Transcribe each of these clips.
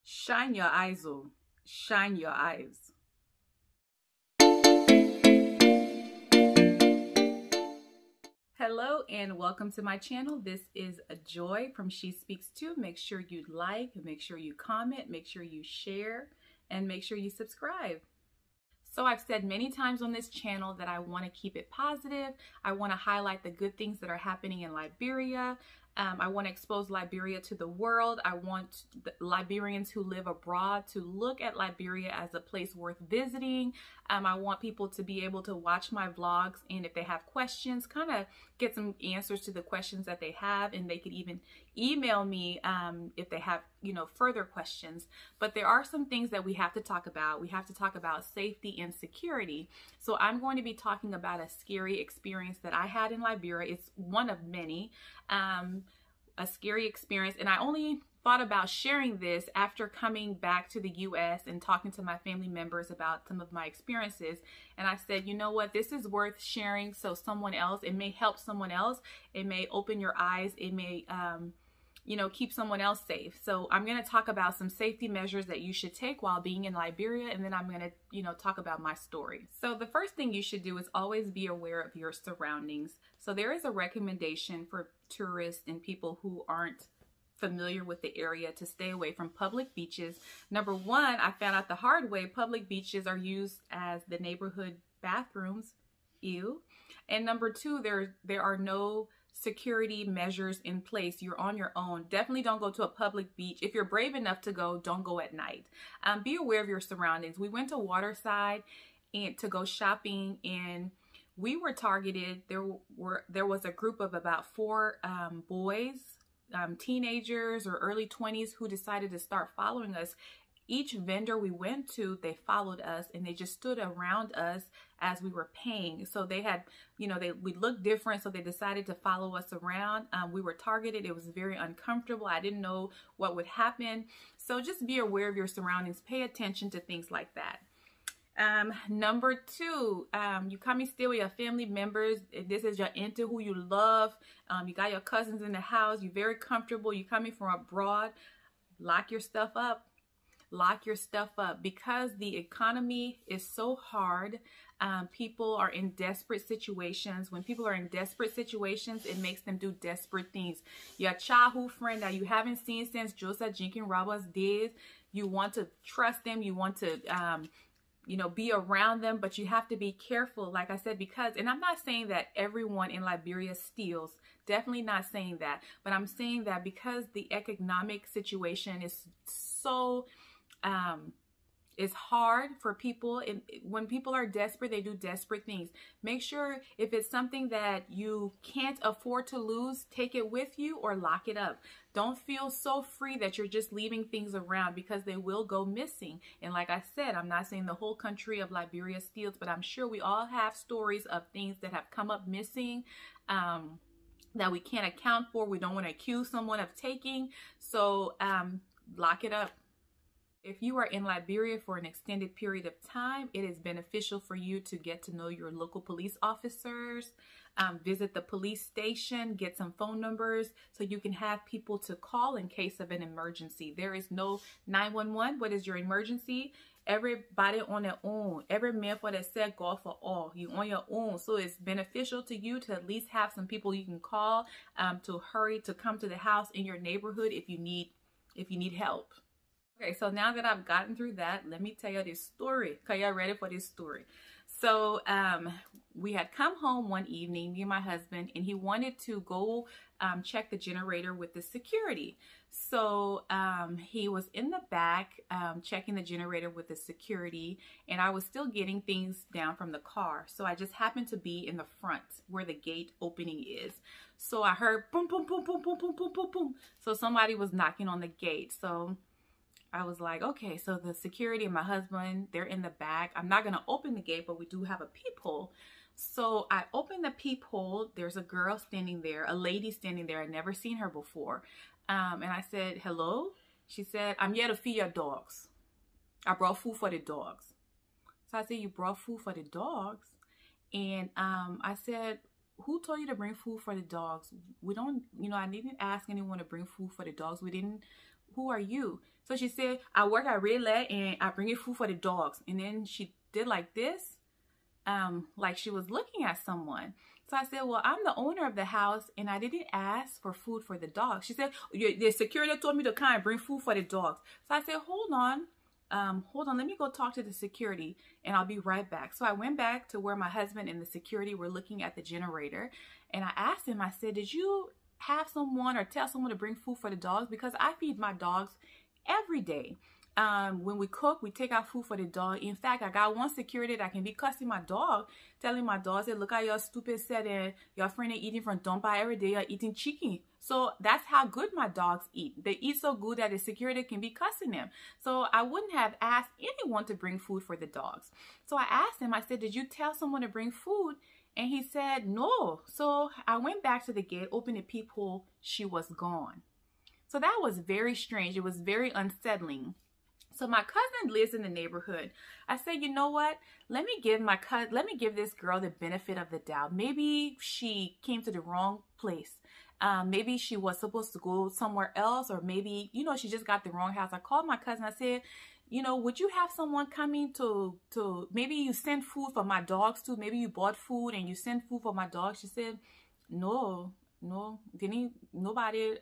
Shine your eyes, oh, shine your eyes. Hello and welcome to my channel. This is a Joy from She Speaks Too. Make sure you like, make sure you comment, make sure you share, and make sure you subscribe. So I've said many times on this channel that I want to keep it positive. I want to highlight the good things that are happening in Liberia. I want to expose Liberia to the world. I want the Liberians who live abroad to look at Liberia as a place worth visiting. I want people to be able to watch my vlogs, and if they have questions, kind of get some answers to the questions that they have, and they could even email me if they have, further questions. But there are some things that we have to talk about. We have to talk about safety and security. So I'm going to be talking about a scary experience that I had in Liberia. It's one of many. A scary experience, and I only thought about sharing this after coming back to the US and talking to my family members about some of my experiences. And I said, you know what, this is worth sharing so someone else, it may help someone else, it may open your eyes, it may keep someone else safe. So I'm going to talk about some safety measures that you should take while being in Liberia, and then I'm going to talk about my story. So the first thing you should do is always be aware of your surroundings. So there is a recommendation for tourists and people who aren't familiar with the area to stay away from public beaches. Number one, I found out the hard way, public beaches are used as the neighborhood bathrooms. Ew. And number two, there are no security measures in place. You're on your own. Definitely don't go to a public beach. If you're brave enough to go, don't go at night. Be aware of your surroundings. We went to Waterside and to go shopping, and we were targeted. There was a group of about 4 boys, teenagers or early 20s, who decided to start following us. Each vendor we went to, they followed us, and they just stood around us as we were paying. So they had, we looked different, so they decided to follow us around. We were targeted. It was very uncomfortable. I didn't know what would happen. So just be aware of your surroundings. Pay attention to things like that. Number two, you come and stay with your family members. This is your auntie who you love. You got your cousins in the house. You're very comfortable. You're coming from abroad. Lock your stuff up. Lock your stuff up, because the economy is so hard. People are in desperate situations. When people are in desperate situations, it makes them do desperate things. Your childhood friend that you haven't seen since Joseph Jenkins Roberts' days, you want to trust them. You want to be around them, but you have to be careful, like I said, because, and I'm not saying that everyone in Liberia steals, definitely not saying that, but I'm saying that because the economic situation is so, it's hard for people, and when people are desperate, they do desperate things. Make sure if it's something that you can't afford to lose, take it with you or lock it up. Don't feel so free that you're just leaving things around, because they will go missing. And like I said, I'm not saying the whole country of Liberia steals, but I'm sure we all have stories of things that have come up missing that we can't account for. We don't want to accuse someone of taking. So lock it up. If you are in Liberia for an extended period of time, it is beneficial for you to get to know your local police officers, visit the police station, get some phone numbers so you can have people to call in case of an emergency. There is no 911. What is your emergency? Everybody on their own. Every man for themselves, God for all. You on your own. So it's beneficial to you to at least have some people you can call to hurry to come to the house in your neighborhood if you need help. Okay, so now that I've gotten through that, let me tell you this story. Okay, y'all ready for this story? So we had come home one evening, me and my husband, and he wanted to go check the generator with the security. So he was in the back checking the generator with the security, and I was still getting things down from the car. So I just happened to be in the front where the gate opening is. So I heard boom, boom, boom, boom, boom, boom, boom, boom, boom. So somebody was knocking on the gate. So I was like, okay, so the security and my husband, they're in the back. I'm not going to open the gate, but we do have a peephole. So I opened the peephole. There's a girl standing there, a lady standing there. I'd never seen her before. And I said, hello? She said, I'm here to feed your dogs. I brought food for the dogs. So I said, you brought food for the dogs? And I said, who told you to bring food for the dogs? We don't, I didn't ask anyone to bring food for the dogs. who are you? So she said, I work at Red Lad and I bring you food for the dogs. And then she did like this, like she was looking at someone. So I said, well, I'm the owner of the house and I didn't ask for food for the dogs. She said, the security told me to come and bring food for the dogs. So I said, hold on, let me go talk to the security and I'll be right back. So I went back to where my husband and the security were looking at the generator. And I asked him, I said, did you have someone or tell someone to bring food for the dogs? Because I feed my dogs every day. When we cook, we take out food for the dog. In fact, I got one security that can be cussing my dog, telling my dog, say, look at your stupid set and your friend are eating from dumpa every day, you're eating chicken. So that's how good my dogs eat. They eat so good that the security can be cussing them. So I wouldn't have asked anyone to bring food for the dogs. So I asked him, I said, did you tell someone to bring food? And he said, no. So I went back to the gate, opened the peephole, she was gone. So that was very strange. It was very unsettling. So my cousin lives in the neighborhood. I said, you know what? Let me give this girl the benefit of the doubt. Maybe she came to the wrong place. Maybe she was supposed to go somewhere else, or maybe, you know, she just got the wrong house. I called my cousin. I said, you know, would you have someone coming to maybe you send food for my dogs too? Maybe you bought food and you sent food for my dogs. She said, no, nobody,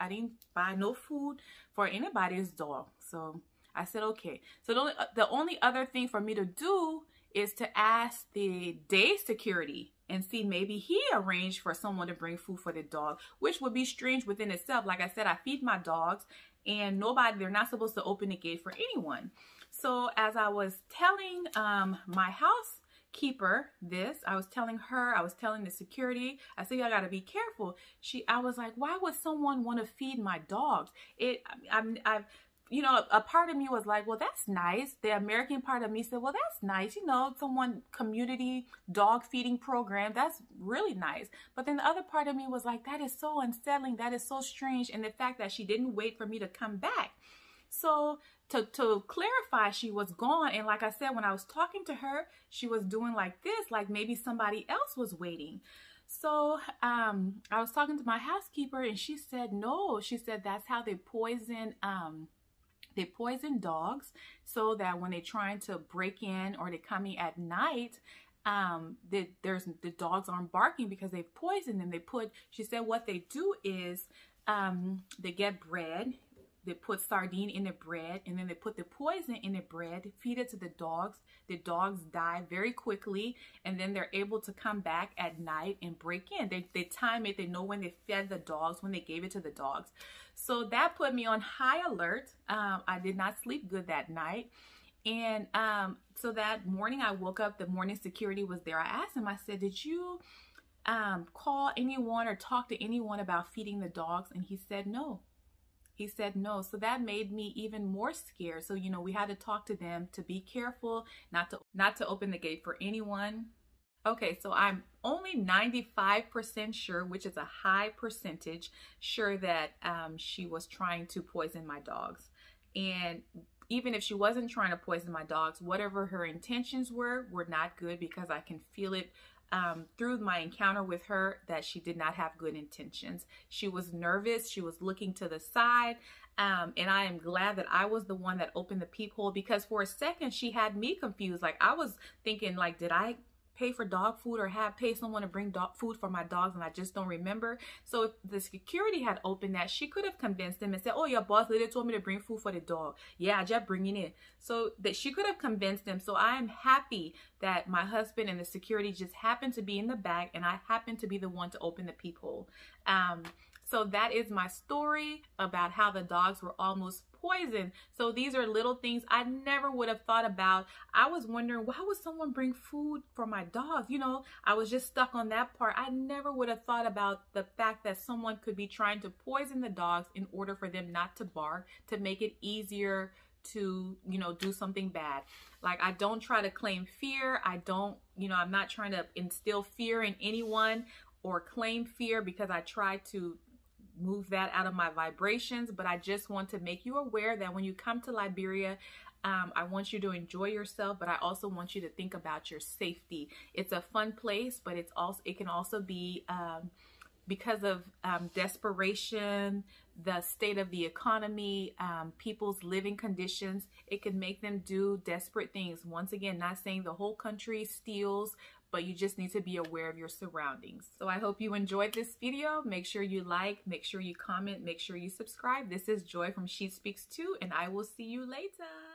I didn't buy no food for anybody's dog. So I said, okay. So the only other thing for me to do is to ask the day security and see maybe he arranged for someone to bring food for the dog, which would be strange within itself. Like I said, I feed my dogs and they're not supposed to open the gate for anyone. So as I was telling my housekeeper this, I was telling the security, I said, y'all gotta be careful. I was like, why would someone want to feed my dogs? You know, a part of me was like, well, that's nice. The American part of me said, well, that's nice. You know, community dog feeding program. That's really nice. But then the other part of me was like, that is so unsettling. That is so strange. And the fact that she didn't wait for me to come back. So to clarify, she was gone. And like I said, when I was talking to her, she was doing like this, like maybe somebody else was waiting. So I was talking to my housekeeper and she said, no, she said that's how they poison dogs, so that when they're trying to break in or they're coming at night, the dogs aren't barking because they've poisoned them. She said what they do is they get bread, they put sardine in the bread, and then they put the poison in the bread, feed it to the dogs. The dogs die very quickly, and then they're able to come back at night and break in. They time it. They know when they fed the dogs, when they gave it to the dogs. So that put me on high alert. I did not sleep good that night. And so that morning I woke up, the morning security was there. I asked him, I said, did you call anyone or talk to anyone about feeding the dogs? And he said no. He said no. So that made me even more scared. So, you know, we had to talk to them to be careful, not to open the gate for anyone. Okay, so I'm only 95% sure, which is a high percentage, sure that she was trying to poison my dogs. And even if she wasn't trying to poison my dogs, whatever her intentions were not good, because I can feel it through my encounter with her that she did not have good intentions. She was nervous. She was looking to the side. And I am glad that I was the one that opened the peephole, because for a second she had me confused. Like I was thinking, like, did I pay for dog food or pay someone to bring dog food for my dogs and I just don't remember? So if the security had opened that, she could have convinced them and said, oh, your boss lady told me to bring food for the dog. Yeah, I just bringing it. So that she could have convinced them. So I am happy that my husband and the security just happened to be in the back and I happened to be the one to open the peephole. So that is my story about how the dogs were almost poisoned. So these are little things I never would have thought about. I was wondering, why would someone bring food for my dogs? You know, I was just stuck on that part. I never would have thought about the fact that someone could be trying to poison the dogs in order for them not to bark, to make it easier to, you know, do something bad. Like, I don't try to claim fear. I don't, you know, I'm not trying to instill fear in anyone or claim fear, because I try to move that out of my vibrations. But I just want to make you aware that when you come to Liberia, I want you to enjoy yourself, but I also want you to think about your safety. It's a fun place, but it can also be because of desperation, the state of the economy, people's living conditions. It can make them do desperate things. Once again, not saying the whole country steals, but you just need to be aware of your surroundings. So I hope you enjoyed this video. Make sure you like, make sure you comment, make sure you subscribe. This is Joy from She Speaks Too, and I will see you later.